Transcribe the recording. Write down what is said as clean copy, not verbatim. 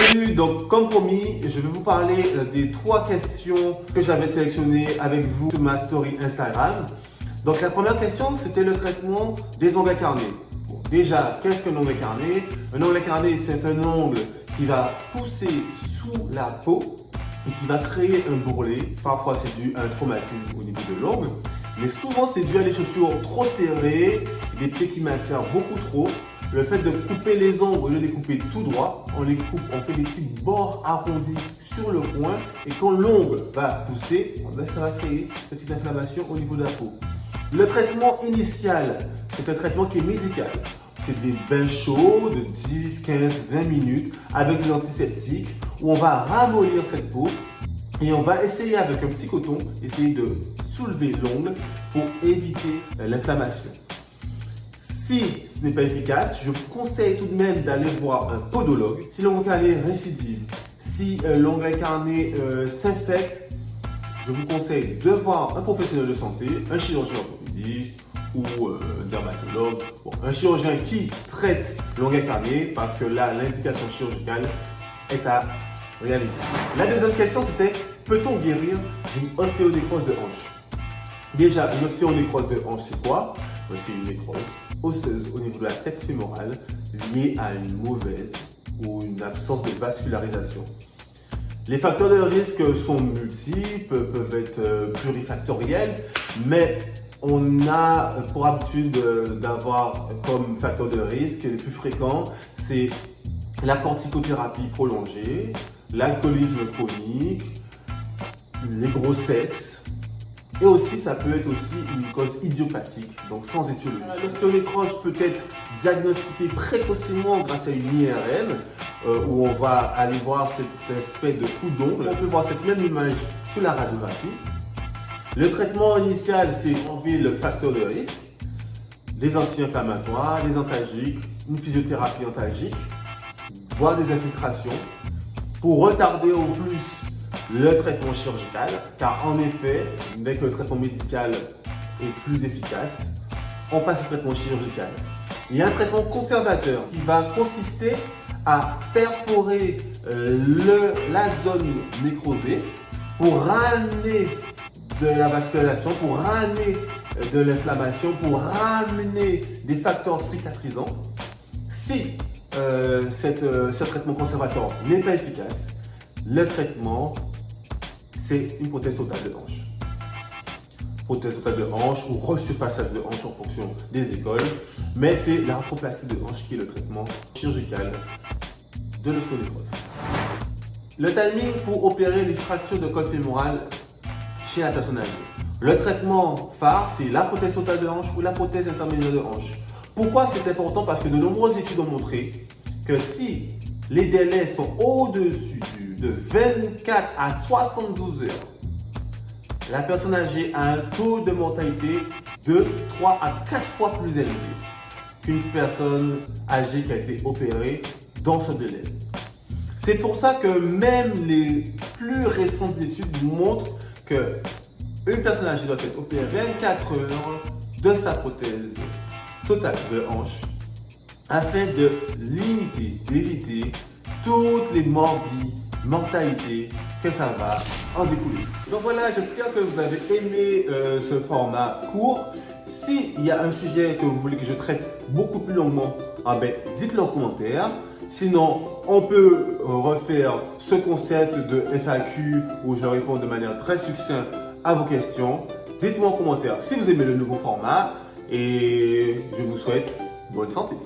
Salut, donc comme promis, je vais vous parler des 3 questions que j'avais sélectionnées avec vous sur ma story Instagram. Donc la première question, c'était le traitement des ongles incarnés. Bon, déjà, qu'est-ce qu'un ongle incarné? Un ongle incarné, c'est un ongle qui va pousser sous la peau et qui va créer un bourrelet. Parfois, c'est dû à un traumatisme au niveau de l'ongle, mais souvent, c'est dû à des chaussures trop serrées, des pieds qui macèrent beaucoup trop. Le fait de couper les ongles, au lieu de les couper tout droit, on les coupe, on fait des petits bords arrondis sur le coin et quand l'ongle va pousser, ça va créer une petite inflammation au niveau de la peau. Le traitement initial, c'est un traitement qui est médical. C'est des bains chauds de 10, 15, 20 minutes avec des antiseptiques où on va ramollir cette peau et on va essayer avec un petit coton, essayer de soulever l'ongle pour éviter l'inflammation. Si ce n'est pas efficace, je vous conseille tout de même d'aller voir un podologue. Si l'ongle incarné récidive, si l'ongle incarné s'infecte, je vous conseille de voir un professionnel de santé, un chirurgien orthopédiste ou un dermatologue. Bon, un chirurgien qui traite l'ongle incarné parce que là, l'indication chirurgicale est à réaliser. La deuxième question, c'était peut-on guérir d'une ostéonécrose de hanche? Déjà, une ostéonécrose de hanche, c'est quoi? C'est une nécrose osseuse au niveau de la tête fémorale liée à une mauvaise ou une absence de vascularisation. Les facteurs de risque sont multiples, peuvent être plurifactoriels, mais on a pour habitude d'avoir comme facteurs de risque les plus fréquents, c'est la corticothérapie prolongée, l'alcoolisme chronique, les grossesses. Et aussi, ça peut être aussi une cause idiopathique, donc sans étiologie. L'ostéonécrose peut être diagnostiquée précocement grâce à une IRM, où on va aller voir cette espèce de coup d'ongle. On peut voir cette même image sur la radiographie. Le traitement initial, c'est enlever le facteur de risque, les anti-inflammatoires, les antalgiques, une physiothérapie antalgique, voire des infiltrations, pour retarder au plus le traitement chirurgical, car en effet, dès que le traitement médical est plus efficace, on passe au traitement chirurgical. Il y a un traitement conservateur qui va consister à perforer la zone nécrosée pour ramener de la vascularisation, pour ramener de l'inflammation, pour ramener des facteurs cicatrisants. Si ce traitement conservateur n'est pas efficace, le traitement, c'est une prothèse totale de hanche. Prothèse totale de hanche ou resurfaçage de hanche en fonction des écoles. Mais c'est l'arthroplastie de hanche qui est le traitement chirurgical de l'ostéonécrose. Le timing pour opérer les fractures de col fémoral chez la personne âgée. Le traitement phare, c'est la prothèse totale de hanche ou la prothèse intermédiaire de hanche. Pourquoi c'est important? Parce que de nombreuses études ont montré que si les délais sont au-dessus de 24 à 72 heures, la personne âgée a un taux de mortalité de 3 à 4 fois plus élevé qu'une personne âgée qui a été opérée dans ce délai. C'est pour ça que même les plus récentes études montrent qu'une personne âgée doit être opérée 24 heures de sa prothèse totale de hanche afin de limiter, d'éviter toutes les mortalités que ça va en découler. Donc voilà, j'espère que vous avez aimé ce format court. S'il y a un sujet que vous voulez que je traite beaucoup plus longuement, dites-le en commentaire. Sinon, on peut refaire ce concept de FAQ où je réponds de manière très succincte à vos questions. Dites-moi en commentaire si vous aimez le nouveau format et je vous souhaite bonne santé.